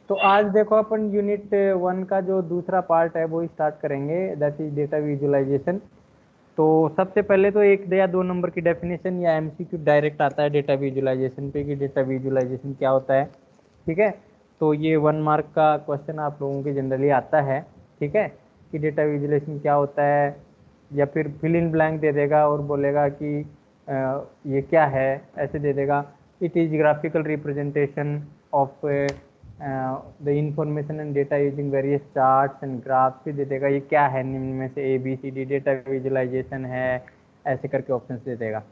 तो आज देखो अपन यूनिट 1 का जो दूसरा पार्ट है वो स्टार्ट करेंगे, दैट इज डेटा विजुअलाइजेशन। तो सबसे पहले तो 1 या 2 नंबर की डेफिनेशन या एमसीक्यू डायरेक्ट आता है डेटा विजुअलाइजेशन पे कि डेटा विजुअलाइजेशन क्या होता है। ठीक है, तो ये 1 मार्क का क्वेश्चन आप लोगों के जनरली आता है। ठीक है, कि डेटा विजुअलाइजेशन क्या होता है, या फिर फिल इन ब्लैंक दे देगा और बोलेगा कि ये क्या है, ऐसे दे देगा। It is graphical representation of the information and data using various charts and graphs, भी दे देगा ये क्या है, निम्न में से ABCD डेटा विजुअलाइजेशन है, ऐसे करके ऑप्शन दे देगा।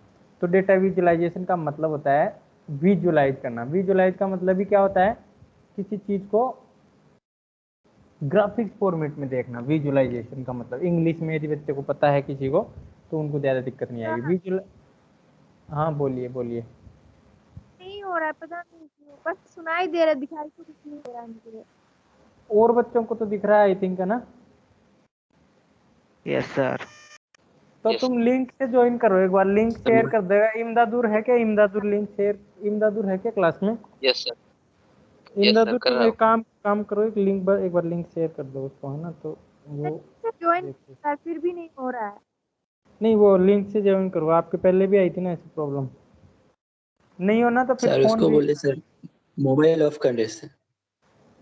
तो डेटा विजुअलाइजेशन का मतलब होता है विजुअलाइज करना। विजुअलाइज का मतलब ही क्या होता है, किसी चीज को ग्राफिक्स फॉर्मेट में देखना। विजुअलाइजेशन का मतलब इंग्लिश में यदि बच्चे को पता है किसी को तो उनको ज्यादा दिक्कत नहीं आएगी। विजुअल, हाँ बोलिए बोलिए। नहीं हो रहा है, पता नहीं क्यों, बस सुनाई दे रहा है, दिखाई तो कुछ नहीं दे रहा है मुझे। और बच्चों को तो दिख रहा है आई थिंक, है ना? Yes sir. तो तुम लिंक से ज्वाइन करो एक बार, लिंक शेयर कर देगा। इमदादुर है क्या? इमदादुर लिंक शेयर, इमदादुर है क्या क्लास में? Yes sir. इमदादुर कर तुम रहा एक काम करो, एक लिंक एक बार लिंक शेयर कर दो उसको, है ना? तो वो ज्वाइन देखो। सर फिर भी नहीं हो रहा है। नहीं, वो लिंक से ज्वाइन करो, आपके पहले भी आई थी ना ऐसी प्रॉब्लम। नहीं हो ना तो फिर सर फोन उसको बोले सर मोबाइल ऑफ कर दे सर।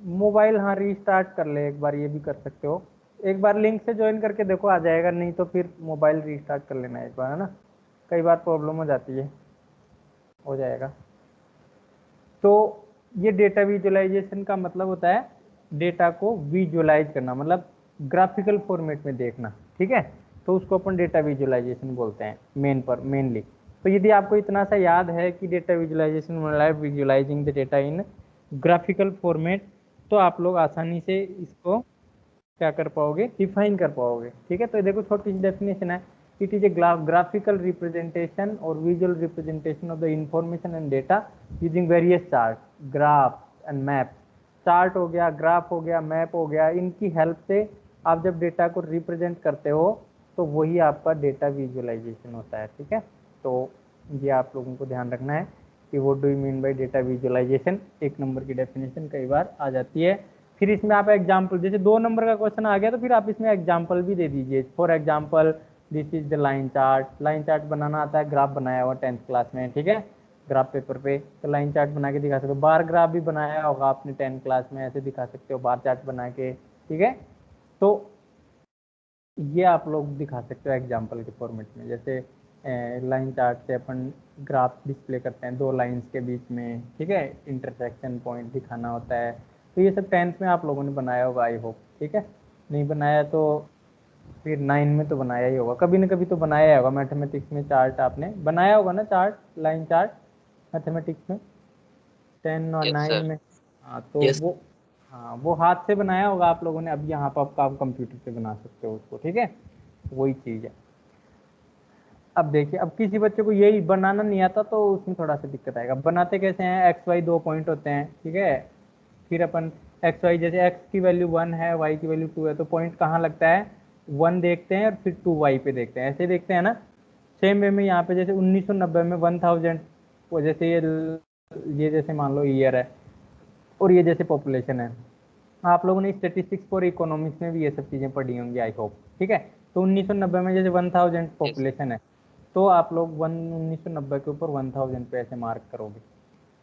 मोबाइल, हाँ रीस्टार्ट कर ले एक बार, ये भी कर सकते हो। एक बार लिंक से ज्वाइन करके देखो आ जाएगा, नहीं तो फिर मोबाइल रीस्टार्ट कर लेना एक बार, है ना? कई बार प्रॉब्लम हो जाती है, हो जाएगा। तो ये डेटा विजुअलाइजेशन का मतलब होता है डेटा को विजुअलाइज करना, मतलब ग्राफिकल फॉर्मेट में देखना। ठीक है, तो उसको अपन डेटा विजुअलाइजेशन बोलते हैं मेनली। तो यदि आपको इतना सा याद है कि डेटा विजुअलाइजेशन मतलब visualising the data in graphical format, तो आप लोग आसानी से इसको क्या कर पाओगे, डिफाइन कर पाओगे। ठीक है, तो देखो छोटी सी डेफिनेशन है, it is a graphical representation और visual representation of the information and data using various chart, graph and map. Chart हो गया, ग्राफ हो गया, मैप हो गया, इनकी हेल्प से आप जब डेटा को रिप्रेजेंट करते हो तो वही आपका डेटा विजुअलाइजेशन होता है। ठीक है, तो ये आप लोगों को ध्यान रखना है कि what do you mean by data visualisation. 1 number की डेफिनेशन कई बार आ जाती है। फिर इसमें आप एग्जाम्पल, जैसे 2 नंबर का क्वेश्चन आ गया तो फिर आप इसमें एग्जाम्पल भी दे दीजिए। For example this is the line chart. Line chart बनाना आता है, ग्राफ बनाया हुआ 10th क्लास में। ठीक है, ग्राफ पेपर पे तो लाइन चार्ट बना के दिखा सकते हो। बार ग्राफ भी बनाया होगा आपने 10th क्लास में, ऐसे दिखा सकते हो बार चार्ट बना के। ठीक है, तो ये आप लोग दिखा सकते हो एग्जाम्पल के फॉर्मेट में। जैसे लाइन चार्ट से अपन ग्राफ डिस्प्ले करते हैं 2 लाइंस के बीच में। ठीक है, इंटरसेक्शन पॉइंट दिखाना होता है। तो ये सब 10th में आप लोगों ने बनाया होगा आई होप। ठीक है, नहीं बनाया तो फिर 9 में तो बनाया ही होगा, कभी ना कभी तो बनाया होगा। मैथमेटिक्स में चार्ट आपने बनाया होगा ना, चार्ट, लाइन चार्ट मैथमेटिक्स में 10 और 9 में। हाँ तो Yes. वो, हाँ वो हाथ से बनाया होगा आप लोगों ने। अब यहाँ पर आप कंप्यूटर से बना सकते हो उसको। ठीक है, वही चीज़ है। अब देखिए, अब किसी बच्चे को यही बनाना नहीं आता तो उसमें थोड़ा सा दिक्कत आएगा। बनाते कैसे हैं, XY 2 पॉइंट होते हैं। ठीक है, फिर अपन XY, जैसे X की वैल्यू 1 है, Y की वैल्यू 2 है, तो पॉइंट कहाँ लगता है, 1 देखते हैं और फिर 2 Y पे देखते हैं, ऐसे देखते हैं ना। सेम वे में यहाँ पे जैसे 1990 में 1000, वो जैसे ये जैसे मान लो ईयर है और ये जैसे पॉपुलेशन है। आप लोगों ने स्टेटिस्टिक्स और इकोनॉमिक्स में भी ये सब चीज़ें पढ़ी होंगी आई होप। ठीक है, तो 1990 में जैसे 1000 पॉपुलेशन है तो आप लोग 1990 के ऊपर 1000 पे ऐसे मार्क करोगे।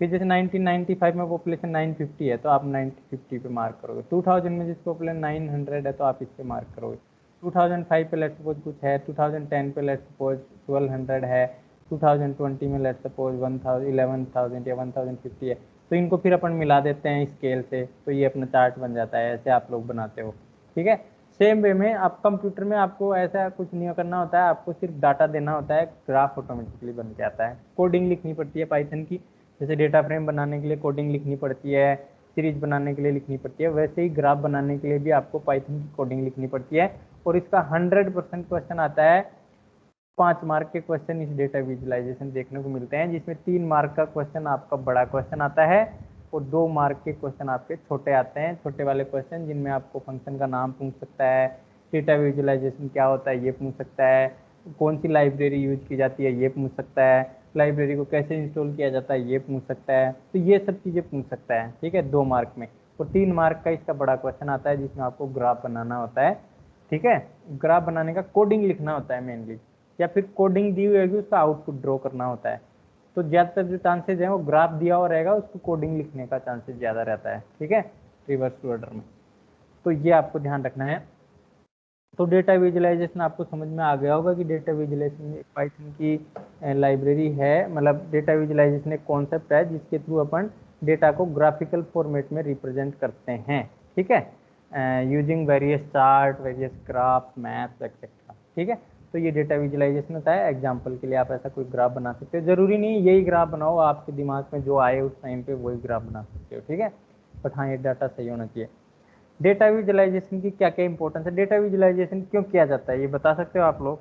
फिर जैसे 1995 में पॉपुलेशन 950 है तो आप 950 पे मार्क करोगे। 2000 में जिस पॉपुलेशन 900 है तो आप इस पे मार्क करोगे। 2005 पे लेट्स सपोज कुछ है, 2010 पे लेट्स सपोज 1200 है, 2020 में लेट्स सपोज 11,000 या 1050 है। तो इनको फिर अपन मिला देते हैं स्केल से, तो ये अपना चार्ट बन जाता है। ऐसे आप लोग बनाते हो। ठीक है, सेम वे में आप कंप्यूटर में आपको ऐसा कुछ नहीं करना होता है, आपको सिर्फ डाटा देना होता है, ग्राफ ऑटोमेटिकली बन के आता है। कोडिंग लिखनी पड़ती है पाइथन की, जैसे डेटा फ्रेम बनाने के लिए कोडिंग लिखनी पड़ती है, सीरीज बनाने के लिए लिखनी पड़ती है, वैसे ही ग्राफ बनाने के लिए भी आपको पाइथन की कोडिंग लिखनी पड़ती है। और इसका 100% क्वेश्चन आता है। 5 मार्क के क्वेश्चन इस डेटा विजुअलाइजेशन देखने को मिलते हैं, जिसमें 3 मार्क का क्वेश्चन आपका बड़ा क्वेश्चन आता है और 2 मार्क के क्वेश्चन आपके छोटे आते हैं, छोटे वाले क्वेश्चन, जिनमें आपको फंक्शन का नाम पूछ सकता है, डेटा विजुअलाइजेशन क्या होता है ये पूछ सकता है, कौन सी लाइब्रेरी यूज की जाती है ये पूछ सकता है, लाइब्रेरी को कैसे इंस्टॉल किया जाता है ये पूछ सकता है। तो ये सब चीज़ें पूछ सकता है। ठीक है, 2 मार्क में। तो 3 मार्क का इसका बड़ा क्वेश्चन आता है जिसमें आपको ग्राफ बनाना होता है, ठीक है। ग्राफ बनाने का कोडिंग लिखना होता है मेनली, या फिर कोडिंग दी हुई होगी उसका आउटपुट ड्रॉ करना होता है। तो ज़्यादातर जो चांसेज है वो ग्राफ दिया हुआ रहेगा, उसको कोडिंग लिखने का चांसेस ज़्यादा रहता है, ठीक है, रिवर्स ऑर्डर में। तो ये आपको ध्यान रखना है। तो डेटा विजुअलाइजेशन आपको समझ में आ गया होगा कि डेटा विजुअलाइजेशन पाइथन की लाइब्रेरी है, मतलब डेटा विजुअलाइजेशन एक कॉन्सेप्ट है जिसके थ्रू अपन डेटा को ग्राफिकल फॉर्मेट में रिप्रेजेंट करते हैं, ठीक है, using various chart, various graph, maps etcetera, ठीक है। तो ये डेटा विजुअलाइजेशन होता है। एग्जाम्पल के लिए आप ऐसा कोई ग्राफ बना सकते हो, जरूरी नहीं यही ग्राफ बनाओ, आपके दिमाग में जो आए उस टाइम पे वही ग्राफ बना सकते हो, ठीक है, बट हाँ ये डाटा सही होना चाहिए। डेटा विजुअलाइजेशन की क्या क्या इंपॉर्टेंस है, डेटा विजुअलाइजेशन क्यों किया जाता है ये बता सकते हो आप लोग?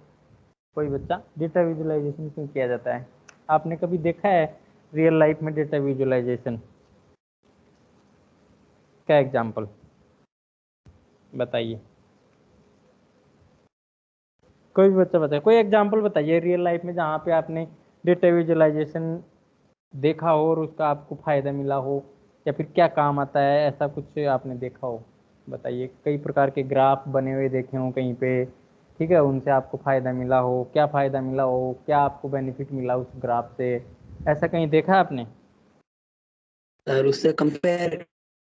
कोई बच्चा, डेटा विजुअलाइजेशन क्यों किया जाता है? आपने कभी देखा है रियल लाइफ में डेटा विजुअलाइजेशन? क्या एग्जांपल बताइए, कोई भी बच्चा बताए, कोई एग्जांपल बताइए रियल लाइफ में जहाँ पे आपने डेटा विजुअलाइजेशन देखा हो और उसका आपको फायदा मिला हो, या फिर क्या काम आता है, ऐसा कुछ आपने देखा हो, बताइए। कई प्रकार के ग्राफ बने हुए देखे हो कहीं पे, ठीक है, उनसे आपको फायदा मिला हो, क्या फायदा मिला हो, क्या आपको बेनिफिट मिला उस ग्राफ से, ऐसा कहीं देखा आपने? और उससे कंपेयर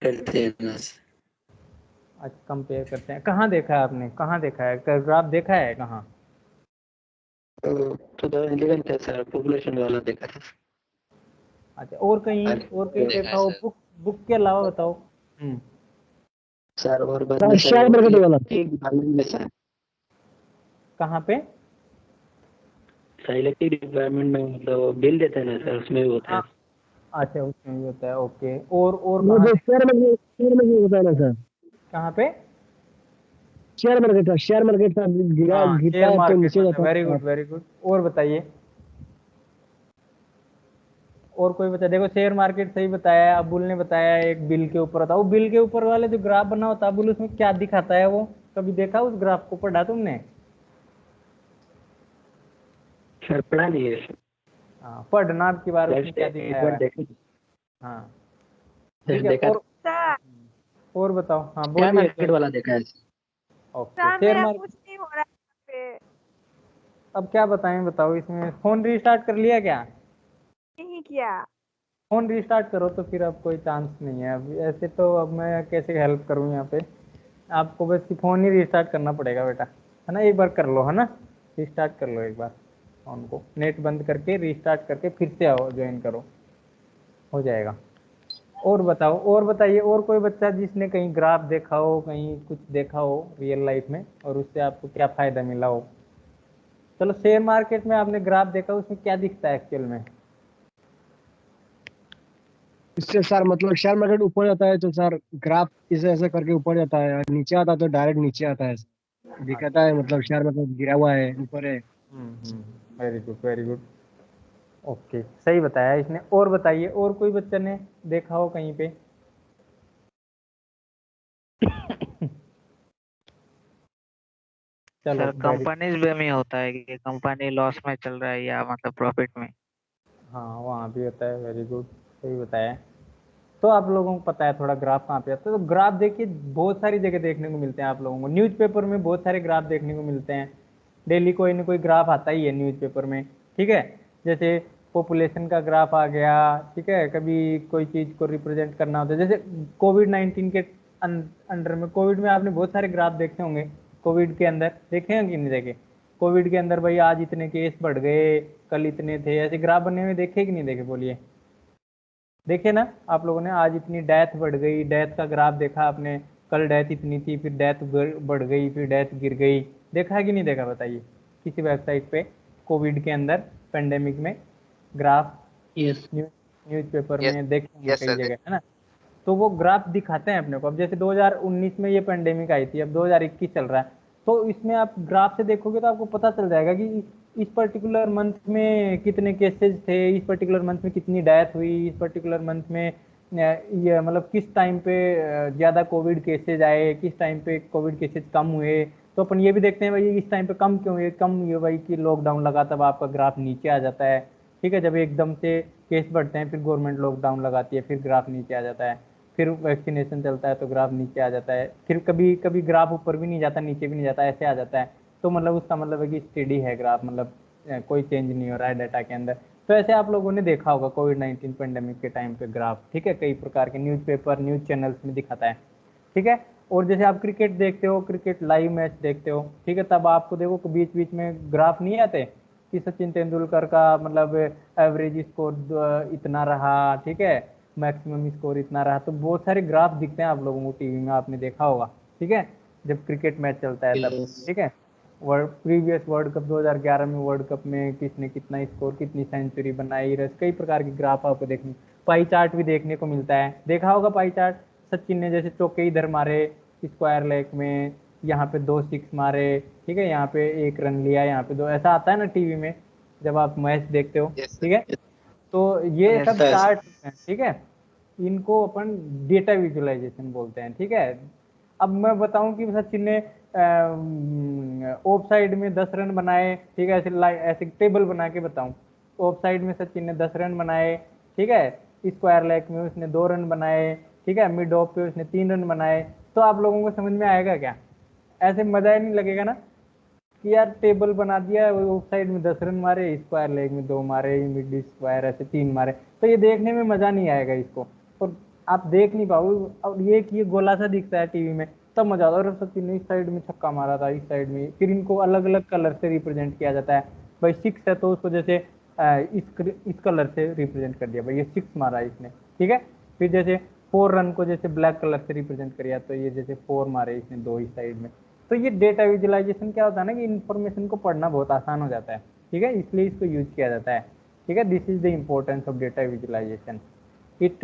करते हैं ना सर। अच्छा, कंपेयर करते हैं, कहाँ देखा है आपने, कहाँ देखा है ग्राफ, देखा है कहाँ? तो 2011 था सर, पॉपुलेशन वाला देखा था। अच्छा, और कहीं, और कहीं देखा हो? बुक, बुक के अलावा बताओ। सर और बाद में सर शेयर मार्केट वाला इलेक्ट्रिक डिपार्टमेंट में सर, कहाँ पे? इलेक्ट्रिक डिपार्टमेंट में मतलब बिल देते हैं ना सर, उसमें भी होता है। हाँ, अच्छा उसमें भी होता है, ओके। और वो कहाँ जो देखा? शेयर मार्केट होता है ना सर, कहाँ पे? शेयर मार्केट का गिरा हाँ, गिरता शेयर है तो मार्केट नीचे वाला, जाता वेरी है। Good very good. और बताइए, और कोई बता, देखो शेयर मार्केट सही बताया, अबुल ने बताया एक बिल के ऊपर होता है, वो बिल के ऊपर वाले जो ग्राफ बना होता है अबुल, उसमें क्या दिखाता है वो? कभी देखा उस ग्राफ को, पढ़ा तुमने? सर पढ़ा नहीं है सर। हाँ, पढ़ना आपकी बार, उसमें क्या एक दिखाया हुआ बार है? देखा हाँ, ठीक सर, है। देखा सर और बताओ, हाँ शेयर बोलिए मार्केट तो। वाला देखा है सर। ओके, सर शेयर मेरा मार्केट। कुछ नहीं हो रहा है यहाँ पे। अब क्या बताएं, बताओ, इसमें फोन रीस्टार्ट कर लिया क्या? नहीं किया। फोन रीस्टार्ट करो तो फिर अब कोई चांस नहीं है, अब ऐसे तो अब मैं कैसे हेल्प करूँ यहाँ पे? आपको बस फ़ोन ही रीस्टार्ट करना पड़ेगा बेटा, है ना, एक बार कर लो, है ना, रीस्टार्ट कर लो एक बार फ़ोन को, नेट बंद करके रीस्टार्ट करके फिर से आओ, ज्वाइन करो, हो जाएगा। और बताओ, और बताइए, और कोई बच्चा जिसने कहीं ग्राफ देखा हो, कहीं कुछ देखा हो रियल लाइफ में और उससे आपको क्या फ़ायदा मिला हो? चलो, शेयर मार्केट में आपने ग्राफ देखा, उसमें क्या दिखता है एक्चुअल में? इससे सर मतलब शेयर मार्केट ऊपर जाता है तो सर ग्राफ इसे ऐसे करके ऊपर जाता है, और नीचे आता है तो डायरेक्ट नीचे आता है, दिखाता है मतलब शेयर मार्केट गिरा हुआ है, ऊपर है। Very good very good, okay, सही बताया इसने। और बताइए, और कोई बच्चा ने देखा हो कहीं पे? चलो सर वेरी, कंपनीज में होता है कि कंपनी लॉस में चल रहा है या मतलब प्रॉफिट में। हाँ वहाँ भी होता है, वेरी गुड, सही बताया। तो आप लोगों को पता है थोड़ा ग्राफ कहाँ पे आता है, तो ग्राफ देखिए बहुत सारी जगह देखने को मिलते हैं आप लोगों को, न्यूज़पेपर में बहुत सारे ग्राफ देखने को मिलते हैं, डेली कोई ना कोई ग्राफ आता ही है न्यूज़पेपर में, ठीक है, जैसे पॉपुलेशन का ग्राफ आ गया, ठीक है, कभी कोई चीज़ को रिप्रेजेंट करना होता है, जैसे कोविड-19 के अंडर में, कोविड में आपने बहुत सारे ग्राफ देखे होंगे, कोविड के अंदर देखे हैं कि नहीं देखे? कोविड के अंदर भाई आज इतने केस बढ़ गए, कल इतने थे, ऐसे ग्राफ बने हुए देखे कि नहीं देखे, बोलिए? देखे ना आप लोगों ने, आज इतनी डेथ बढ़ गई, डेथ का ग्राफ देखा आपने, कल डेथ इतनी थी, फिर डेथ बढ़ गई, फिर डेथ गिर गई, देखा है कि नहीं देखा, बताइए किसी वेबसाइट पे कोविड के अंदर पेंडेमिक में ग्राफ, यस न्यूज़पेपर यस में देखे होंगे यस कई सर। जगह, है ना? तो वो ग्राफ दिखाते हैं अपने को। अब जैसे 2019 में ये पेंडेमिक आई थी, अब 2021 चल रहा है, तो इसमें आप ग्राफ से देखोगे तो आपको पता चल जाएगा कि इस पर्टिकुलर मंथ में कितने केसेस थे, इस पर्टिकुलर मंथ में कितनी डेथ हुई, इस पर्टिकुलर मंथ में ये मतलब किस टाइम पे ज़्यादा कोविड केसेज आए, किस टाइम पे कोविड केसेज कम हुए। तो अपन ये भी देखते हैं भाई इस टाइम पे कम क्यों हुए, कम हुए भाई कि लॉकडाउन लगा, तब आपका ग्राफ नीचे आ जाता है, ठीक है, जब एकदम से केस बढ़ते हैं फिर गवर्नमेंट लॉकडाउन लगाती है, फिर ग्राफ नीचे आ जाता है। फिर वैक्सीनेशन चलता है तो ग्राफ नीचे आ जाता है, फिर कभी कभी ग्राफ ऊपर भी नहीं जाता नीचे भी नहीं जाता, ऐसे आ जाता है। तो मतलब उसका मतलब है कि स्टेडी है ग्राफ, मतलब कोई चेंज नहीं हो रहा है डाटा के अंदर। तो ऐसे आप लोगों ने देखा होगा कोविड-19 पेंडेमिक के टाइम पे ग्राफ, ठीक है, कई प्रकार के न्यूज़पेपर न्यूज़ चैनल्स में दिखाता है, ठीक है। और जैसे आप क्रिकेट देखते हो, क्रिकेट लाइव मैच देखते हो, ठीक है, तब आपको देखो बीच बीच में ग्राफ नहीं आते कि सचिन तेंदुलकर का मतलब एवरेज स्कोर इतना रहा, ठीक है, मैक्सिमम स्कोर इतना रहा, तो बहुत सारे ग्राफ दिखते हैं आप लोगों को टीवी में, आपने देखा होगा, ठीक है, जब क्रिकेट मैच चलता है तब, ठीक है। प्रीवियस वर्ल्ड कप 2011 में वर्ल्ड कप में किसने कितना स्कोर, कितनी सेंचुरी बनाई, कई प्रकार के ग्राफ आपको देखने, पाई चार्ट भी देखने को मिलता है, देखा होगा पाई चार्ट। सचिन ने जैसे चौके इधर मारे स्क्वायर लेग में, यहाँ पे 2 6 मारे, ठीक है, यहाँ पे 1 रन लिया, यहाँ पे 2, ऐसा आता है ना टीवी में जब आप मैच देखते हो, ठीक है। तो ये सब Yes. चार्ट है, ठीक है, इनको अपन डेटा विजुअलाइजेशन बोलते हैं, ठीक है। अब मैं बताऊं कि सचिन ने ऑफ साइड में 10 रन बनाए, ठीक है, ऐसे टेबल बना के बताऊं, ऑफ साइड में सचिन ने 10 रन बनाए, ठीक है, स्क्वायर लेग में उसने 2 रन बनाए, ठीक है, मिड ऑफ पे उसने 3 रन बनाए, तो आप लोगों को समझ में आएगा क्या? ऐसे मजा ही नहीं लगेगा ना कि यार टेबल बना दिया, ऑफ साइड में 10 रन मारे, स्क्वायर लेग में 2 मारे, मिड स्क्वायर ऐसे 3 मारे, तो ये देखने में मजा नहीं आएगा इसको, और आप देख नहीं पाओगे। अब ये गोला सा दिखता है टीवी में, तब मजा आता है, और सचिन ने इस साइड में छक्का मारा था, इस साइड में, फिर इनको अलग अलग कलर से रिप्रेजेंट किया जाता है। भाई 6 है तो उसको जैसे इस कलर से रिप्रेजेंट कर दिया, भाई ये 6 मारा इसने, ठीक है। फिर जैसे 4 रन को जैसे ब्लैक कलर से रिप्रेजेंट किया, तो ये जैसे 4 मारे इसने 2 इस साइड में। तो ये डेटा विजुअलाइजेशन क्या होता है ना कि इन्फॉर्मेशन को पढ़ना बहुत आसान हो जाता है, ठीक है, इसलिए इसको यूज किया जाता है, ठीक है। This is the importance of data visualisation. It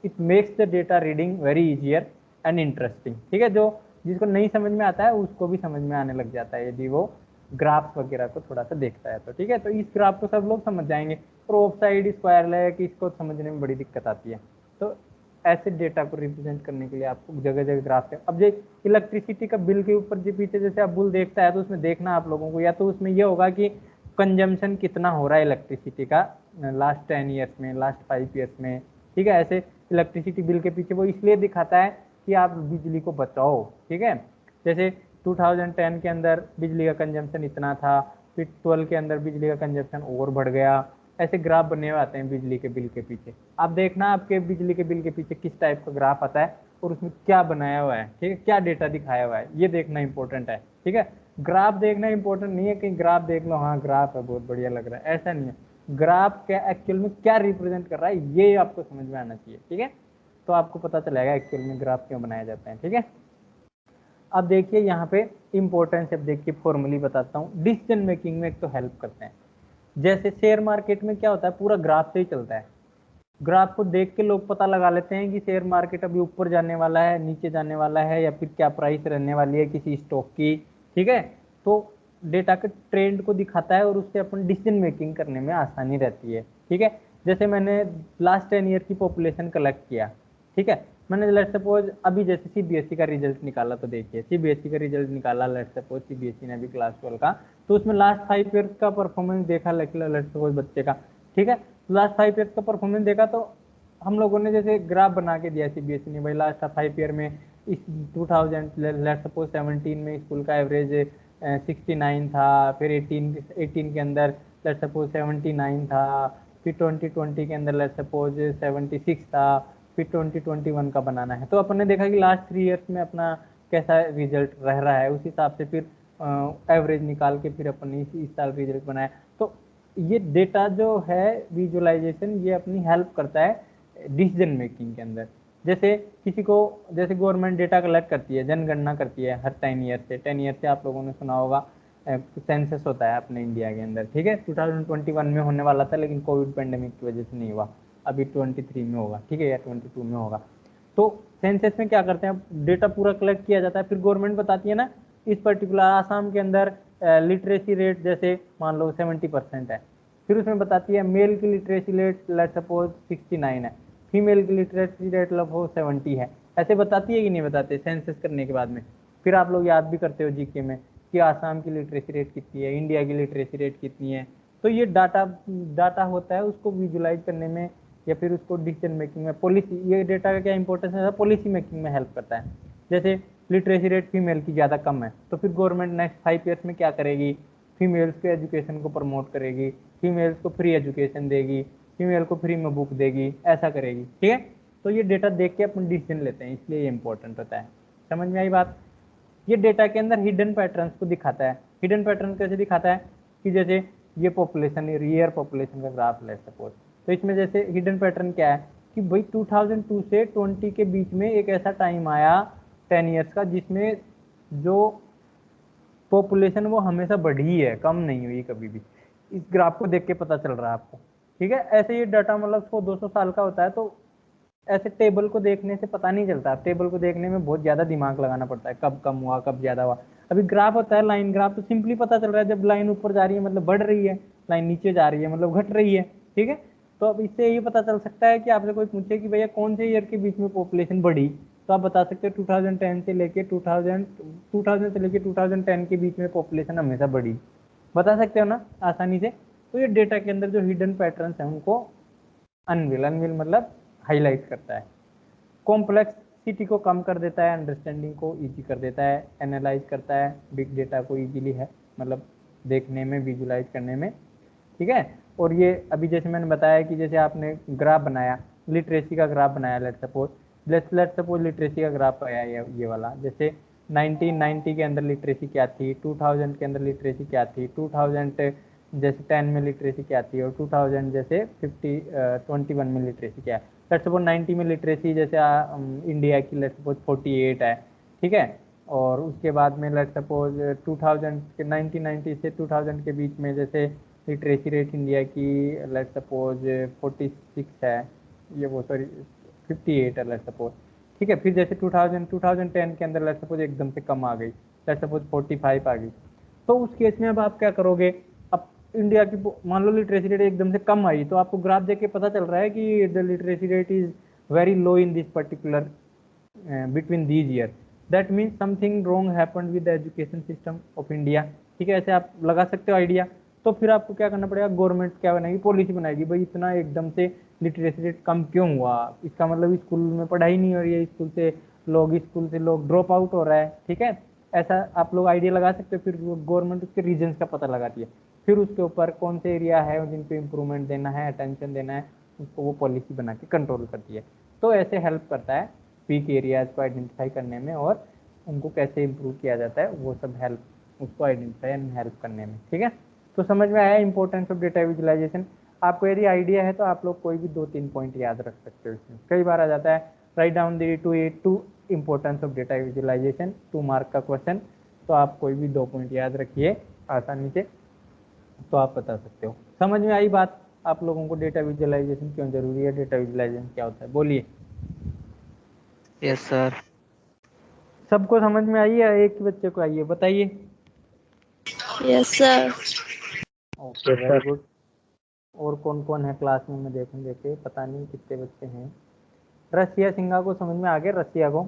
it makes the data reading very easier and interesting, ठीक है। जो जिसको नहीं समझ में आता है उसको भी समझ में आने लग जाता है यदि वो ग्राफ्स वगैरह को थोड़ा सा देखता है तो, ठीक है। तो इस ग्राफ को सब लोग समझ जाएंगे, और ऑफ साइड स्क्वायर लेग इसको समझने में बड़ी दिक्कत आती है। तो ऐसे डेटा को रिप्रेजेंट करने के लिए आपको जगह जगह ग्राफ है। अब जो इलेक्ट्रिसिटी का बिल के ऊपर जो पीछे जैसे आप बुल देखता है, तो उसमें देखना आप लोगों को, या तो उसमें ये होगा कि कंजम्पशन कितना हो रहा है इलेक्ट्रिसिटी का लास्ट 10 ईयर्स में, लास्ट 5 ईयर्स में, ठीक है। ऐसे इलेक्ट्रिसिटी बिल के पीछे वो इसलिए दिखाता है कि आप बिजली को बचाओ, ठीक है। जैसे 2010 के अंदर बिजली का कंजम्पशन इतना था, फिर 12 के अंदर बिजली का कंजम्पशन और बढ़ गया, ऐसे ग्राफ बने हुए आते हैं बिजली के बिल के पीछे। आप देखना आपके बिजली के बिल के पीछे किस टाइप का ग्राफ आता है और उसमें क्या बनाया हुआ है, ठीक है, क्या डेटा दिखाया हुआ है, ये देखना इंपॉर्टेंट है, ठीक है। ग्राफ देखना इंपॉर्टेंट नहीं है कि ग्राफ देख लो, हाँ ग्राफ है बहुत बढ़िया लग रहा है, ऐसा नहीं है। ग्राफ क्या एक्चुअल में क्या रिप्रेजेंट कर रहा है ये आपको समझ में आना चाहिए, ठीक है। तो आपको पता चलेगा एक्चुअल में ग्राफ क्यों बनाए जाते हैं, ठीक है। अब देखिए यहाँ पे इंपॉर्टेंस, अब देखिए फॉर्मली बताता हूँ, डिसीजन मेकिंग में एक तो हेल्प करते हैं। जैसे शेयर मार्केट में क्या होता है, पूरा ग्राफ से ही चलता है, ग्राफ को देख के लोग पता लगा लेते हैं कि शेयर मार्केट अभी ऊपर जाने वाला है, नीचे जाने वाला है, या फिर क्या प्राइस रहने वाली है किसी स्टॉक की, ठीक है। तो डेटा के ट्रेंड को दिखाता है और उससे अपन डिसीजन मेकिंग करने में आसानी रहती है, ठीक है। जैसे मैंने लास्ट 10 ईयर की पॉपुलेशन कलेक्ट किया, ठीक है, मैंने लेट सपोज अभी जैसे सीबीएसई का रिजल्ट निकाला, तो देखिए सीबीएसई का रिजल्ट निकाला, लेट सपोज सीबीएसई ने अभी क्लास 12 का, तो उसमें लास्ट 5 ईयर्स का परफॉर्मेंस देखा लेट सपोज बच्चे का, ठीक है। लास्ट 5 ईयर्स का परफॉर्मेंस देखा, तो हम लोगों ने जैसे ग्राफ बना के दिया सीबीएसई ने, भाई लास्ट 5 ईयर में इस 2000 लेट सपोज 17 में स्कूल का एवरेज 69 था, फिर 18 के अंदर लेट सपोज 79 था, फिर 2020 के अंदर लेट सपोज 76 था, फिर 2021 का बनाना है। तो अपन ने देखा कि लास्ट 3 ईयर्स में अपना कैसा रिजल्ट रह रहा है, उस हिसाब से फिर एवरेज निकाल के फिर अपन ने इस साल रिजल्ट बनाया। तो ये डेटा जो है विजुअलाइजेशन, ये अपनी हेल्प करता है डिसीजन मेकिंग के अंदर। जैसे किसी को, जैसे गवर्नमेंट डेटा कलेक्ट करती है, जनगणना करती है हर 10 ईयर से आप लोगों ने सुना होगा सेंसस होता है अपने इंडिया के अंदर, ठीक है। 2021 में होने वाला था, लेकिन कोविड पेंडेमिक की वजह से नहीं हुआ, अभी 23 में होगा, ठीक है, या 22 में होगा। तो सेंसस में क्या करते हैं, डेटा पूरा कलेक्ट किया जाता है, फिर गवर्नमेंट बताती है ना इस पर्टिकुलर आसाम के अंदर लिटरेसी रेट जैसे मान लो 70% है, फिर उसमें बताती है मेल की लिटरेसी रेट लेट सपोज 69 है, फीमेल की लिटरेसी रेट लगभग 70 है, ऐसे बताती है कि नहीं बताते सेंसस करने के बाद में। फिर आप लोग याद भी करते हो जीके में कि आसाम की लिटरेसी रेट कितनी है, इंडिया की लिटरेसी रेट कितनी है। तो ये डाटा होता है, उसको विजुलाइज करने में या फिर उसको डिसीजन मेकिंग में पॉलिसी, ये डेटा का क्या इंपॉर्टेंस है, पॉलिसी मेकिंग में हेल्प करता है। जैसे लिटरेसी रेट फीमेल की ज़्यादा कम है, तो फिर गवर्नमेंट नेक्स्ट 5 ईयर्स में क्या करेगी, फीमेल्स के एजुकेशन को प्रमोट करेगी, फीमेल्स को फ्री एजुकेशन देगी, फीमेल को फ्री में बुक देगी, ऐसा करेगी। ठीक है, तो ये डेटा देख के अपन डिसीजन लेते हैं, इसलिए ये इंपॉर्टेंट होता है। समझ में आई बात। ये डेटा के अंदर हिडन पैटर्न्स को दिखाता है। हिडन पैटर्न कैसे दिखाता है कि जैसे ये पॉपुलेशन, रियर पॉपुलेशन का ग्राफ लेट सपोज, तो इसमें जैसे हिडन पैटर्न क्या है कि भाई 2002 से 20 के बीच में एक ऐसा टाइम आया 10 ईयर्स का जिसमें जो पॉपुलेशन वो हमेशा बढ़ी है, कम नहीं हुई कभी भी। इस ग्राफ को देख के पता चल रहा है आपको। ठीक है, ऐसे ये डाटा मतलब 100-200 साल का होता है, तो ऐसे टेबल को देखने से पता नहीं चलता। टेबल को देखने में बहुत ज्यादा दिमाग लगाना पड़ता है, कब कम हुआ कब ज्यादा हुआ। अभी ग्राफ होता है लाइन ग्राफ, तो सिंपली पता चल रहा है जब लाइन ऊपर जा रही है मतलब बढ़ रही है, लाइन नीचे जा रही है मतलब घट रही है। ठीक है, तो अब इससे ये पता चल सकता है कि आपसे कोई पूछे कि भैया कौन से ईयर के बीच में पॉपुलेशन बढ़ी, तो आप बता सकते हो 2010 से लेके 2000 से लेके 2010 के बीच में पॉपुलेशन हमेशा बढ़ी, बता सकते हो ना आसानी से। तो ये डेटा के अंदर जो हिडन पैटर्न्स हैं उनको अनविल मतलब हाईलाइट करता है। कॉम्प्लेक्सिटी को कम कर देता है, अंडरस्टैंडिंग को इजी कर देता है, एनालाइज करता है बिग डेटा को इजीली है मतलब देखने में, विजुलाइज करने में। ठीक है, और ये अभी जैसे मैंने बताया कि जैसे आपने ग्राफ बनाया, लिटरेसी का ग्राफ बनाया, लेट सपोज लिटरेसी का ग्राफ आया ये वाला, जैसे 1990 के अंदर लिटरेसी क्या थी, 2000 के अंदर लिटरेसी क्या थी, 2000 जैसे 10 में लिटरेसी क्या थी, और 2000 जैसे 21 में लिटरेसी क्या है। लेट सपोज 90 में लिटरेसी जैसे इंडिया की लेट सपोज 48 है। ठीक है, और उसके बाद में लेट सपोज 2000 के 1990 से 2000 के बीच में जैसे लिटरेसी रेट इंडिया की लेट सपोज 46 है, ये वो सॉरी 58 है लेट सपोज। ठीक है, फिर जैसे 2010 के अंदर लेट सपोज एकदम से कम आ गई, लेट सपोज 45 आ गई, तो उस केस में अब आप क्या करोगे, अब इंडिया की मान लो लिटरेसी रेट एकदम से कम आई, तो आपको ग्राफ देख के पता चल रहा है कि the literacy rate is very low in this particular between these years, that means something wrong happened with the education system of India। ठीक है, ऐसे आप लगा सकते हो आइडिया। तो फिर आपको क्या करना पड़ेगा, गवर्नमेंट क्या बनाएगी, पॉलिसी बनाएगी, भाई इतना एकदम से लिटरेसी रेट कम क्यों हुआ, इसका मतलब स्कूल में पढ़ाई नहीं हो रही है, स्कूल से लोग ड्रॉप आउट हो रहा है। ठीक है, ऐसा आप लोग आइडिया लगा सकते हो। फिर गवर्नमेंट उसके रीजन का पता लगाती है, फिर उसके ऊपर कौन से एरिया है जिन पे इम्प्रूवमेंट देना है, अटेंशन देना है, उसको वो पॉलिसी बना के कंट्रोल करती है। तो ऐसे हेल्प करता है वीक एरियाज को आइडेंटिफाई करने में, और उनको कैसे इम्प्रूव किया जाता है वो सब हेल्प उसको आइडेंटिफाई एंड हेल्प करने में। ठीक है, तो समझ में आया इंपॉर्टेंस ऑफ डेटा विजुअलाइजेशन। आपको यदि आइडिया है तो आप लोग कोई भी 2-3 पॉइंट याद रख सकते हो। इसमें कई बार आ जाता है write down the to importance of data visualisation, 2 mark का क्वेश्चन, तो आप कोई भी 2 पॉइंट याद रखिए आसानी से, तो आप बता सकते हो। समझ में आई बात आप लोगों को, डेटा विजुअलाइजेशन क्यों जरूरी है, डेटा विजुअलाइजेशन क्या होता है, बोलिए। Yes sir. सबको समझ में आई है, एक बच्चे को आई है, बताइए। Yes sir. Okay, very good. और कौन कौन है क्लास में, मैं देखूं, देखे पता नहीं कितने बच्चे हैं। रसिया सिंगा को समझ में आ गया, रसिया को।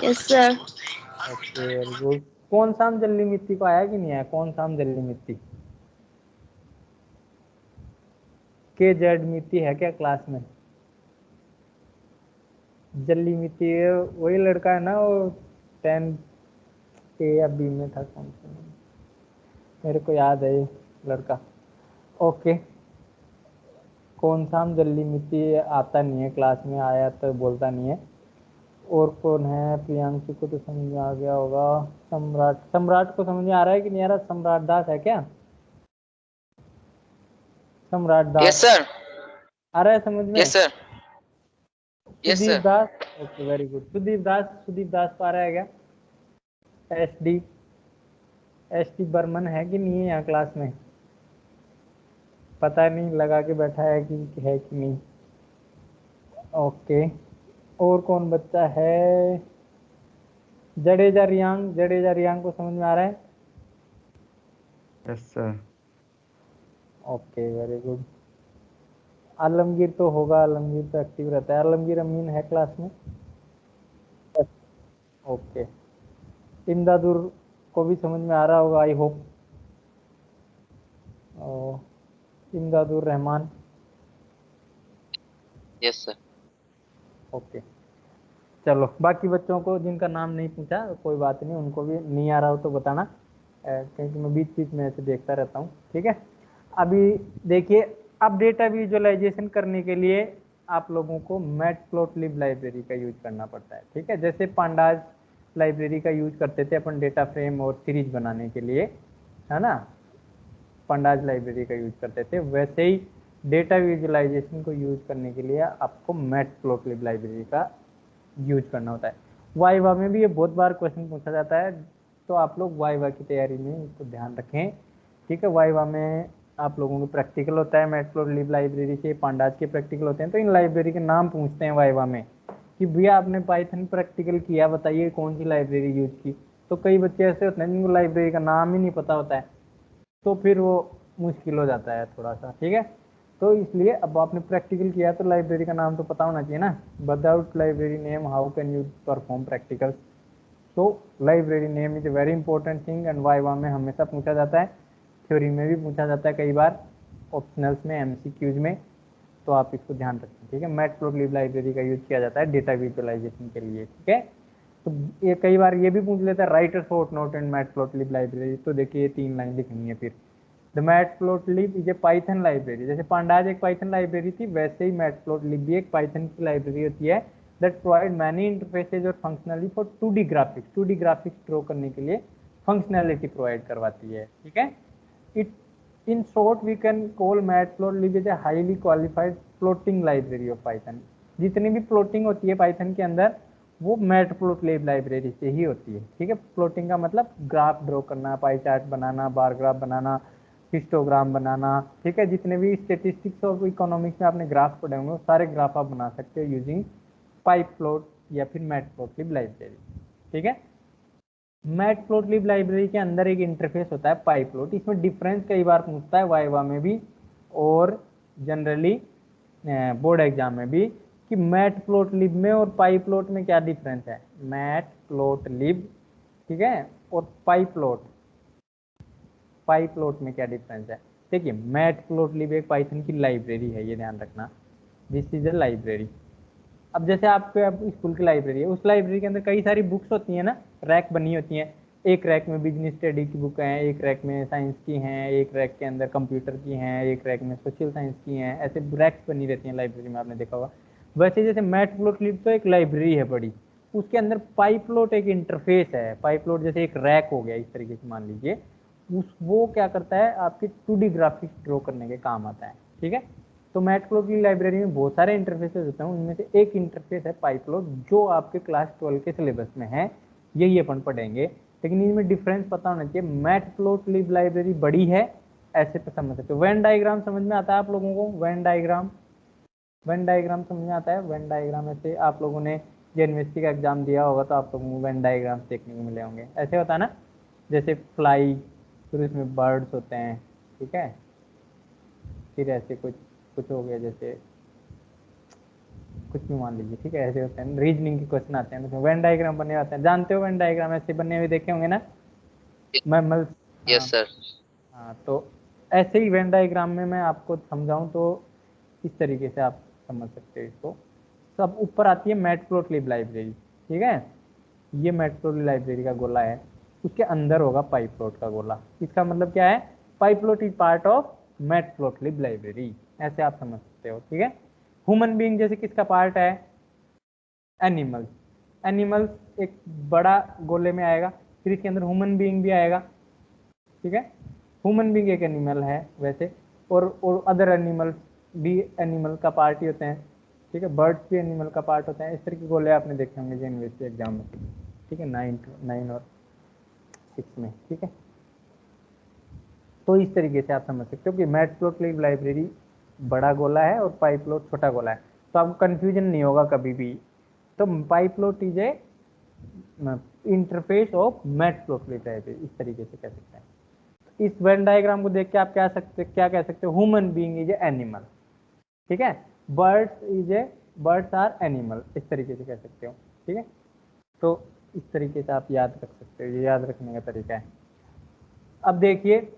Yes sir. Okay, very good. कौन साम जल्ली मिट्टी को आया कि नहीं आया, कौन साम जल्ली मिट्टी, के जेड मिट्टी है क्या क्लास में, जल्ली मिट्टी वही लड़का है ना, वो 10 ए या बी में था, कौन सा मेरे को याद है ये लड़का। ओके, कौन सा हम जल्दी मिट्टी आता नहीं है क्लास में, आया तो बोलता नहीं है। और कौन है, प्रियांशु को तो समझ में आ गया होगा। सम्राट को समझ में आ रहा है कि नहीं आ रहा, सम्राट दास है क्या, सम्राट दास। Yes sir. आ रहा है समझ में। Yes sir. Yes Sudeep sir. Das, okay very good. Sudeep Das को आ रहा है क्या, एस डी बर्मन है कि नहीं है यहाँ क्लास में, पता नहीं, लगा के बैठा है कि नहीं। ओके, और कौन बच्चा है, जडेजा रियांग को समझ में आ रहा है। Yes sir. Okay, very good. Alamgir तो होगा, आलमगीर तो एक्टिव रहता है। आलमगीर अमीन है क्लास में। ओके, इमदादुर को भी समझ में आ रहा होगा I hope. Imdadur Rahman, yes sir. Okay, चलो बाकी बच्चों को जिनका नाम नहीं पूछा कोई बात नहीं, उनको भी नहीं आ रहा हो तो बताना, क्योंकि मैं बीच बीच में ऐसे देखता रहता हूँ। ठीक है, अभी देखिए, अब डेटा विजुअलाइजेशन करने के लिए आप लोगों को मैटप्लॉटलिब लाइब्रेरी का यूज करना पड़ता है। ठीक है, जैसे पांडाज लाइब्रेरी का यूज करते थे अपन डेटा फ्रेम और सीरीज बनाने के लिए, है ना, पांडाज लाइब्रेरी का यूज करते थे, वैसे ही डेटा विजुअलाइजेशन को यूज करने के लिए आपको मैटप्लॉटलिब लाइब्रेरी का यूज करना होता है। वाइवा में भी ये बहुत बार क्वेश्चन पूछा जाता है, तो आप लोग वाइवा की तैयारी में इसको ध्यान रखें। ठीक है, वाइवा में आप लोगों को प्रैक्टिकल होता है, मैटप्लॉटलिब लाइब्रेरी से पांडाज के प्रैक्टिकल होते हैं, तो इन लाइब्रेरी के नाम पूछते हैं वाइवा में कि भैया आपने पाइथन प्रैक्टिकल किया, बताइए कौन सी लाइब्रेरी यूज की। तो कई बच्चे ऐसे होते हैं जिनको लाइब्रेरी का नाम ही नहीं पता होता है, तो फिर वो मुश्किल हो जाता है थोड़ा सा। ठीक है, तो इसलिए अब आपने प्रैक्टिकल किया तो लाइब्रेरी का नाम तो पता होना चाहिए ना। Without library name how can you perform practical. तो library name is a very important thing, and viva में हमेशा पूछा जाता है, थ्योरी में भी पूछा जाता है कई बार, ऑप्शनल्स में, एमसीक्यूज में, तो आप इसको ध्यान रखें। ठीक है, मैटप्लॉटलिब लाइब्रेरी का यूज किया जाता है डेटा विजुअलाइजेशन के लिए। ठीक है, तो ये कई बार ये भी पूछ लेता है, right a short note in matplotlib library, तो देखिए ये 3 लाइन लिखनी है फिर। The matplotlib is A Python library, जैसे पांडाज एक पाइथन लाइब्रेरी थी, वैसे ही मैटप्लॉटलिब भी एक पाइथन की लाइब्रेरी होती है दैट प्रोवाइड मैनी इंटरफेसेज और functionally for 2D graphics, 2D graphics draw करने के लिए फंक्शनैलिटी प्रोवाइड करवाती है। ठीक है, it in short we can call Matplotlib is a highly qualified plotting library of Python. जितनी भी प्लॉटिंग होती है पाइथन के अंदर वो मैटप्लॉटलिब लाइब्रेरी से ही होती है। ठीक है, प्लॉटिंग का मतलब ग्राफ ड्रॉ करना, पाई चार्ट बनाना, बार ग्राफ बनाना, हिस्टोग्राम बनाना। ठीक है, जितने भी स्टेटिस्टिक्स और इकोनॉमिक्स में आपने ग्राफ पढ़े होंगे वो सारे ग्राफ आप बना सकते हो यूजिंग पाइप्लॉट या फिर मैटप्लॉटलिब लाइब्रेरी। ठीक है, मैटप्लॉटलिब लाइब्रेरी के अंदर एक इंटरफेस होता है पाइप्लॉट, इसमें डिफरेंस कई बार पूछता है वाइवा में भी और जनरली बोर्ड एग्जाम में भी, कि मैटप्लॉटलिब में और पाइप्लॉट में क्या डिफरेंस है। मैटप्लॉटलिब, ठीक है, और पाइप्लॉट में क्या डिफरेंस है। देखिए, मैटप्लॉटलिब एक पाइथन की लाइब्रेरी है, ये ध्यान रखना, दिस इज अ लाइब्रेरी। अब जैसे आपके स्कूल की लाइब्रेरी है, उस लाइब्रेरी के अंदर कई सारी बुक्स होती हैं ना, रैक बनी होती हैं, एक रैक में बिजनेस स्टडी की बुक हैं, एक रैक में साइंस की हैं, एक रैक के अंदर कंप्यूटर की हैं, एक रैक में सोशल साइंस की हैं, ऐसे रैक्स बनी रहती हैं लाइब्रेरी में, आपने देखा होगा। वैसे जैसे मैटप्लॉटलिब तो एक लाइब्रेरी है बड़ी, उसके अंदर पाइप्लॉट एक इंटरफेस है। पाइप्लॉट जैसे एक रैक हो गया इस तरीके से मान लीजिए, उस वो क्या करता है, आपकी 2D ग्राफिक्स ड्रॉ करने के काम आता है। ठीक है, तो मैटप्लॉटलिब लाइब्रेरी में बहुत सारे इंटरफेसेस होते हैं, उनमें से एक इंटरफेस है पाइप्लॉट, जो आपके क्लास 12 के सिलेबस में है, यही अपन पढ़ेंगे। लेकिन इनमें डिफरेंस पता होना चाहिए, मैटप्लॉटलिब लाइब्रेरी बड़ी है, ऐसे तो समझ सकते हो। वेन डायग्राम समझ में आता है आप लोगों को, वेन डायग्राम समझ में आता है। वेन डायग्राम ऐसे आप लोगों ने यूनिवर्सिटी का एग्जाम दिया होगा तो आप लोगों को वेन डायग्राम देखने को मिले होंगे, ऐसे होता है ना, जैसे फ्लाई, फिर उसमें बर्ड्स होते हैं। ठीक है, फिर ऐसे कुछ हो गया, जैसे कुछ भी मान लीजिए। ठीक है, ऐसे होते हैं, रीजनिंग के क्वेश्चन आते हैं, उसमें वेन डायग्राम बने होते हैं, जानते हो वेन डायग्राम ऐसे बने हुए देखे होंगे ना, मैमल्स। Yes sir. हाँ, तो ऐसे ही वेन डायग्राम में मैं आपको समझाऊं तो इस तरीके से आप समझ सकते हो इसको। सब ऊपर आती है मैटप्लॉटलिब लाइब्रेरी। ठीक है, ये मैटप्लॉटलिब लाइब्रेरी का गोला है, उसके अंदर होगा पाइप्लॉट का गोला। इसका मतलब क्या है, pyplot is part of matplotlib library, ऐसे आप समझ सकते हो। ठीक है, ह्यूमन बीइंग जैसे किसका पार्ट है, एनिमल्स। एनिमल्स एक बड़ा गोले में आएगा, फिर इसके अंदर ह्यूमन बीइंग भी आएगा। ठीक है, ह्यूमन बीइंग एक एनिमल है वैसे, और अदर एनिमल्स भी एनिमल का पार्ट ही होते हैं। ठीक है, बर्ड्स भी एनिमल का पार्ट होते हैं। इस तरह के गोले आपने देखे होंगे यूनिवर्सिटी एग्जाम में। ठीक है, 9 और 6 में। ठीक है, तो इस तरीके से आप समझ सकते हो कि मैटप्लॉटलिब लाइब्रेरी बड़ा गोला है और पाइप्लॉट छोटा गोला है, तो आपको कंफ्यूजन नहीं होगा कभी भी। तो pyplot is a interface of matplotlib library, इस तरीके से कह सकते हैं। इस वेन डायग्राम को देख के आप क्या कह सकते हो, human being is a animal. ठीक है, बर्ड्स आर एनिमल, इस तरीके से कह सकते हो। ठीक है, तो इस तरीके से आप याद रख सकते हो, ये याद रखने का तरीका है। अब देखिए,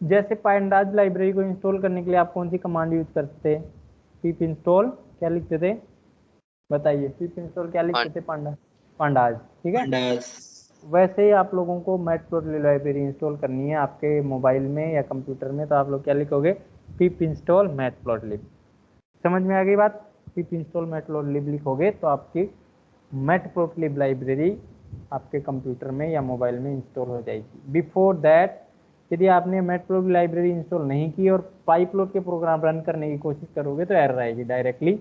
जैसे पांडाज लाइब्रेरी को इंस्टॉल करने के लिए आप कौन सी कमांड यूज करते हैं, पिप इंस्टॉल क्या लिखते थे बताइए, पिप इंस्टॉल क्या लिखते थे? पांडाज, ठीक है। वैसे ही आप लोगों को मैटप्लोटलिब लाइब्रेरी इंस्टॉल करनी है आपके मोबाइल में या कंप्यूटर में, तो आप लोग क्या लिखोगे? पिप इंस्टॉल मैटप्लोटलिब। समझ में आ गई बात? पिप इंस्टॉल मैटप्लोटलिब लिखोगे तो आपकी मैटप्लोटलिब लाइब्रेरी आपके कंप्यूटर में या मोबाइल में इंस्टॉल हो जाएगी। बिफोर दैट यदि आपने मैटप्लोटलिब लाइब्रेरी इंस्टॉल नहीं की और पाइपलोट के प्रोग्राम रन करने की कोशिश करोगे तो एरर आएगी डायरेक्टली।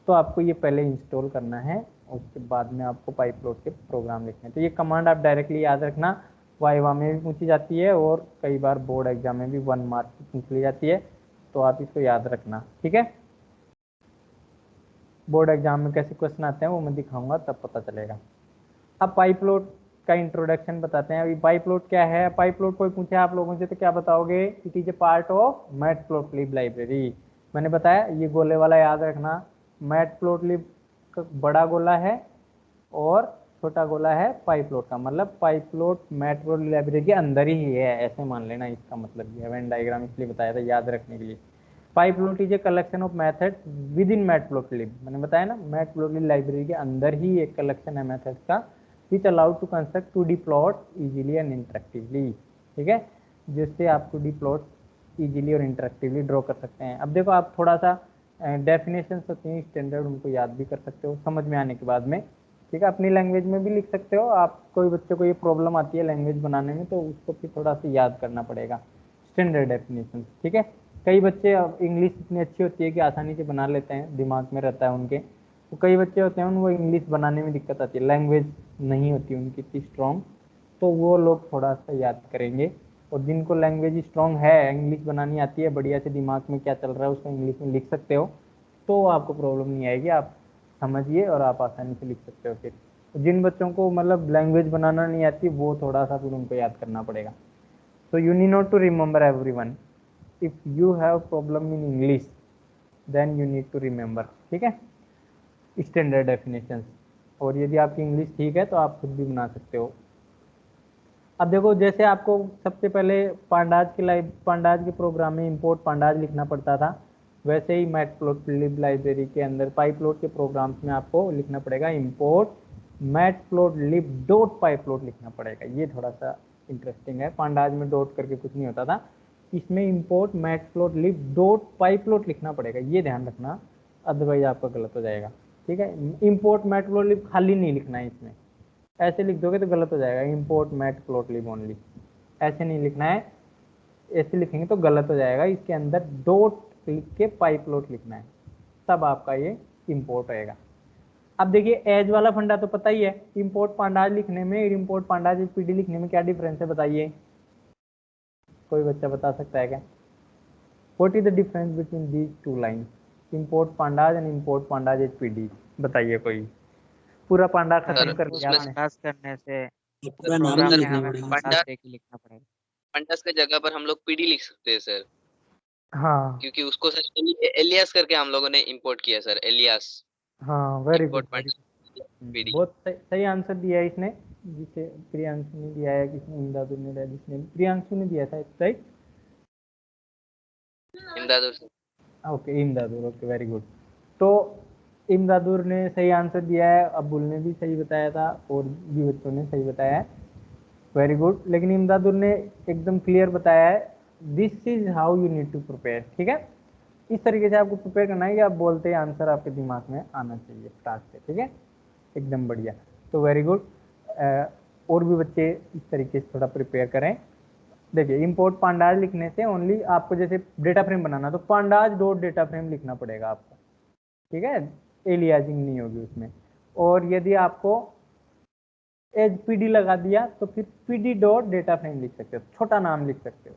तो आपको ये पहले इंस्टॉल करना है, उसके बाद में आपको पाइपलोट के प्रोग्राम लिखने हैं। तो ये कमांड आप डायरेक्टली याद रखना, वाइवा में भी पूछी जाती है और कई बार बोर्ड एग्जाम में भी 1 मार्क की पूछ ली जाती है, तो आप इसको याद रखना, ठीक है। बोर्ड एग्जाम में कैसे क्वेश्चन आते हैं वो मैं दिखाऊंगा, तब पता चलेगा। अब पाइपलोट का इंट्रोडक्शन बताते हैं। अभी पाइपलोट क्या है? पाइपलोट कोई पूछे आप लोगों से तो क्या बताओगे? It is A part of matplotlib library. मैंने बताया ये गोले वाला याद रखना, मैटप्लोटलिब बड़ा गोला है और छोटा गोला है पाइपलोट का, मतलब पाइपलोट मैटप्लोटलिब लाइब्रेरी के अंदर ही है, ऐसे मान लेना। इसका मतलब ये वेन डायग्राम इसलिए बताया था याद रखने के लिए। Pyplot is a collection of method within matplotlib. मैंने बताया ना, मैटप्लोटलिब लाइब्रेरी के अंदर ही एक कलेक्शन है मेथड्स का, which allowed to construct 2D plot easily and interactively, ठीक है, जिससे आप 2D प्लॉट इजीली और इंटरेक्टिवली ड्रॉ कर सकते हैं। अब देखो आप थोड़ा सा डेफिनेशन होती हैं स्टैंडर्ड, उनको याद भी कर सकते हो समझ में आने के बाद में, ठीक है। अपनी लैंग्वेज में भी लिख सकते हो आप। कोई बच्चे को ये प्रॉब्लम आती है लैंग्वेज बनाने में तो उसको फिर थोड़ा सा याद करना पड़ेगा स्टैंडर्ड डेफिनेशन, ठीक है। कई बच्चे इंग्लिश इतनी अच्छी होती है कि आसानी से बना लेते हैं, दिमाग में रहता है उनके। तो कई बच्चे होते हैं उनको इंग्लिश बनाने में दिक्कत आती है, लैंग्वेज नहीं होती उनकी इतनी स्ट्रॉन्ग, तो वो लोग थोड़ा सा याद करेंगे। और जिनको लैंग्वेज स्ट्रॉन्ग है, इंग्लिश बनानी आती है बढ़िया से, दिमाग में क्या चल रहा है उसको इंग्लिश में लिख सकते हो, तो आपको प्रॉब्लम नहीं आएगी, आप समझिए और आप आसानी से लिख सकते हो। फिर जिन बच्चों को मतलब लैंग्वेज बनाना नहीं आती वो थोड़ा सा फिर उनको याद करना पड़ेगा। So you need not to remember everyone. If you have problem in English, then you need to remember, ठीक है, स्टैंडर्ड डेफिनेशंस। और यदि आपकी इंग्लिश ठीक है तो आप खुद भी बना सकते हो। अब देखो जैसे आपको सबसे पहले पांडाज के प्रोग्राम में इंपोर्ट पांडाज लिखना पड़ता था, वैसे ही मैटप्लोटलिब लाइब्रेरी के अंदर पाइपलोट के प्रोग्राम्स में आपको लिखना पड़ेगा इंपोर्ट मैटप्लोटलिब डॉट पाइपलोट लिखना पड़ेगा। ये थोड़ा सा इंटरेस्टिंग है, पांडाज में डॉट करके कुछ नहीं होता था, इसमें इंपोर्ट मैटप्लोटलिब डॉट पाइपलोट लिखना पड़ेगा, ये ध्यान रखना, अदरवाइज आपका गलत हो जाएगा, ठीक है। इंपोर्ट मैटप्लोटलिब खाली नहीं लिखना है इसमें, ऐसे लिख दोगे तो गलत हो जाएगा, इंपोर्ट मैटप्लोटलिब ओनली, ऐसे नहीं लिखना है, ऐसे लिखेंगे तो गलत हो जाएगा। इसके अंदर डॉट लिख के पाइपलोट लिखना है, तब आपका ये इंपोर्ट होएगा। अब देखिए एज वाला फंडा तो पता ही है, इंपोर्ट पांडाज लिखने में इंपोर्ट पांडाज पीडी लिखने में क्या डिफरेंस है बताइए, कोई बच्चा बता सकता है क्या? What is the difference between these two lines, import pandas and import pandas PD, बताइए कोई। पूरा पांडा खत्म कर दिया उसमें आपने। पास करने से पूरा नाम प्रोग्राम नहीं में लिखना हमें पड़ेगा। पास देके लिखना पड़ेगा। पंडास के जगह पर हम लोग पीडी लिख सकते हैं सर, हाँ क्योंकि उसको सर एलियास करके हम लोगों ने इंपोर्ट किया सर, एलियास हाँ, very good import very pandas good, P D. बहुत सही आंसर दिया है इसने, जिसे प्रियांशु ने दिया है, किसने इमदादुल ने दिया, जिसने प्रियांशु ने दिया था, right? Imdadul sir. Okay Imdadur, okay very good. तो इमदादुर ने सही आंसर दिया है, अब्बुल ने भी सही बताया था और भी बच्चों ने सही बताया है, वेरी गुड। लेकिन इमदादुर ने एकदम क्लियर बताया है, this is how you need to prepare, ठीक है। इस तरीके से आपको प्रिपेयर करना है कि आप बोलते ही आंसर आपके दिमाग में आना चाहिए स्टार्ट से, ठीक है, एकदम बढ़िया। तो वेरी गुड, और भी बच्चे इस तरीके से थोड़ा प्रिपेयर करें। देखिए इंपोर्ट पांडाज लिखने से ओनली आपको जैसे डेटा फ्रेम बनाना तो पांडाज डॉट डेटा फ्रेम लिखना पड़ेगा आपको, ठीक है, एलियासिंग नहीं होगी उसमें। और यदि आपको एज पीडी लगा दिया तो फिर पीडी डॉट डेटा फ्रेम लिख सकते हो, छोटा नाम लिख सकते हो।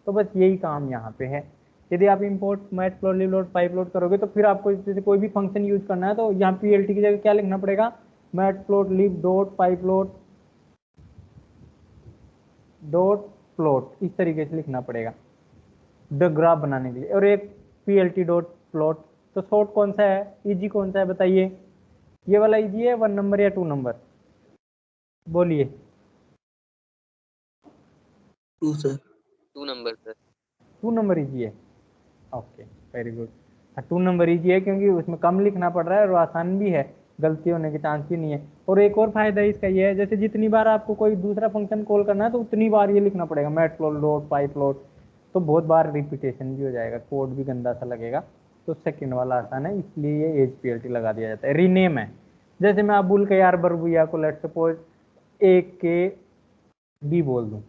तो बस यही काम यहाँ पे है। यदि आप इंपोर्ट मैटप्लोटलिब डॉट पाइपलोट करोगे तो फिर आपको जैसे कोई भी फंक्शन यूज करना है तो यहाँ पीएलटी की जगह क्या लिखना पड़ेगा, मैटप्लोटलिब डॉट पाइपलोट डॉट प्लॉट, इस तरीके से लिखना पड़ेगा द ग्राफ बनाने के लिए। और एक पीएलटी डॉट प्लॉट, तो शॉर्ट कौन सा है, इजी कौन सा है बताइए, ये वाला इजी है 1 नंबर या 2 नंबर, बोलिए। 2 sir. 2 number sir. 2 number easy है, okay very good. 2 number easy है क्योंकि उसमें कम लिखना पड़ रहा है और आसान भी है, गलती होने की चांस भी नहीं है। और एक और फायदा इसका ये है, जैसे जितनी बार आपको कोई दूसरा फंक्शन कॉल करना है तो उतनी बार ये लिखना पड़ेगा मैटप्लॉट पाइप्लॉट, तो बहुत बार रिपीटेशन भी हो जाएगा, कोड भी गंदा सा लगेगा। तो सेकंड वाला आसान है, इसलिए ये HPLT लगा दिया जाता है। रीनेम है, जैसे मैं अबुल कयार बरबुया को लेट सपोज AKB बोल दूं,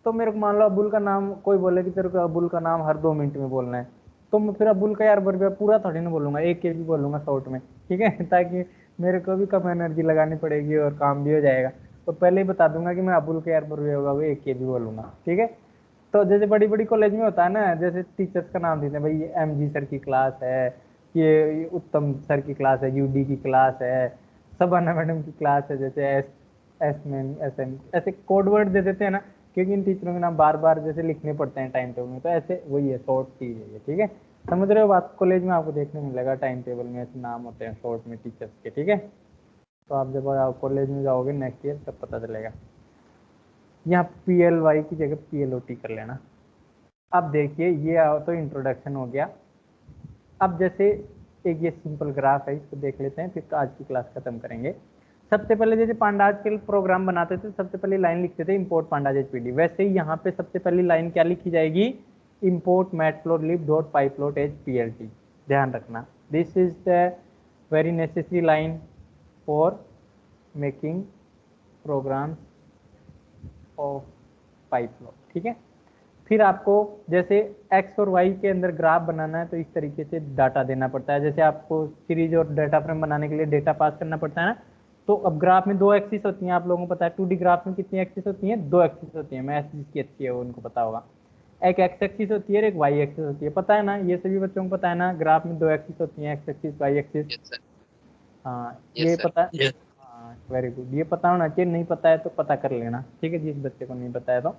तो मेरे को मान लो अबुल का नाम कोई बोले कि तेरे को अबुल का नाम हर 2 मिनट में बोलना है, तो मैं फिर अबुल का यार बरबिया पूरा थोड़ी ना बोलूंगा, AKB बोलूंगा शॉर्ट में, ठीक है ताकि मेरे को भी कम एनर्जी लगानी पड़ेगी और काम भी हो जाएगा। तो पहले ही बता दूंगा कि मैं अबुल का यार बरबिया होगा वो AKB बोलूंगा, ठीक है। तो जैसे बड़ी बड़ी कॉलेज में होता है ना, जैसे टीचर्स का नाम देते हैं, भाई ये MG सर की क्लास है, ये उत्तम सर की क्लास है, UD की क्लास है, सबाना मैडम की क्लास है, जैसे एसमेन SM ऐसे कोड वर्ड दे देते हैं ना, क्योंकि इन टीचरों के नाम बार बार जैसे लिखने पड़ते हैं टाइम टेबल में, तो ऐसे वही है, शॉर्ट चीज है ये, ठीक है। समझ रहे हो बात, कॉलेज में आपको देखने मिलेगा टाइम टेबल में ऐसे नाम होते हैं शॉर्ट में टीचर्स के, ठीक है। तो आप जब आप कॉलेज में जाओगे नेक्स्ट ईयर तब पता चलेगा। यहाँ PLY की जगह PLOT कर लेना। अब देखिए ये तो इंट्रोडक्शन हो गया। अब जैसे एक ये सिंपल ग्राफ है, इसको देख लेते हैं, फिर आज की क्लास खत्म करेंगे। सबसे पहले जैसे पांडाज के प्रोग्राम बनाते थे, सबसे पहले लाइन लिखते थे इंपोर्ट पांडाज HPD, वैसे ही यहाँ पे सबसे पहली लाइन क्या लिखी जाएगी, import matplotlib dot pyplot HPLT। ध्यान रखना, this is the very necessary line for making program of pyplot, ठीक है। फिर आपको जैसे X और Y के अंदर ग्राफ बनाना है तो इस तरीके से डाटा देना पड़ता है, जैसे आपको सीरीज और डाटा फ्रेम बनाने के लिए डेटा पास करना पड़ता है ना। तो अब ग्राफ में 2 एक्सिस होती हैं, आप लोगों को पता है 2D ग्राफ में कितनी एक्सिस होती हैं, 2 एक्सिस होती हैं, मैथ्स जिसकी अच्छी है वो उनको पता होगा। एक X एक्सिस होती है और एक Y एक्सिस होती है, पता है ना, ये सभी बच्चों को पता है ना, ग्राफ में 2 एक्सिस होती हैं, X axis Y axis. Yes sir. हाँ यस ये सर। पता है, हाँ वेरी गुड, ये पता होना चाहिए, नहीं पता है तो पता कर लेना, ठीक है, जिस बच्चे को नहीं पता है तो,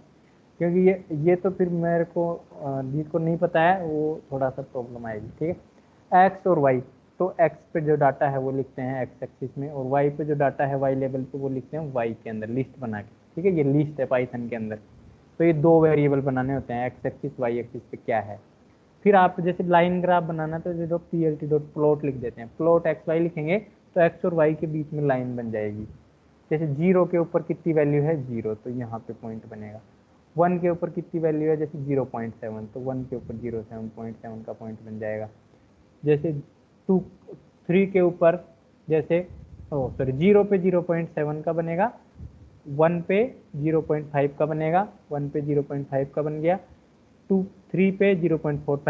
क्योंकि ये तो फिर मेरे को जिसको नहीं पता है वो थोड़ा सा प्रॉब्लम आएगी, ठीक है। X और Y, तो X पे जो डाटा है वो लिखते हैं X एक्सिस में, और Y पे जो डाटा है Y लेवल पे वो लिखते हैं Y के अंदर लिस्ट बना के, ठीक है, ये लिस्ट है पाइथन के अंदर। तो ये 2 वेरिएबल बनाने होते हैं, X एक्सिस Y एक्सिस पे क्या है। फिर आप जैसे लाइन ग्राफ बनाना तो जो PLT डॉट प्लॉट लिख देते हैं, प्लॉट XY लिखेंगे तो X और Y के बीच में लाइन बन जाएगी। जैसे 0 के ऊपर कितनी वैल्यू है 0, तो यहाँ पे पॉइंट बनेगा। 1 के ऊपर कितनी वैल्यू है, जैसे 0.7, तो 1 के ऊपर 0.7 का पॉइंट बन जाएगा। जैसे 3 के ऊपर जैसे 0 पे 0.7 का बनेगा, 1 पे 0.5 का बनेगा, 1 पे 0.5 का बन गया, 3 पे 0.45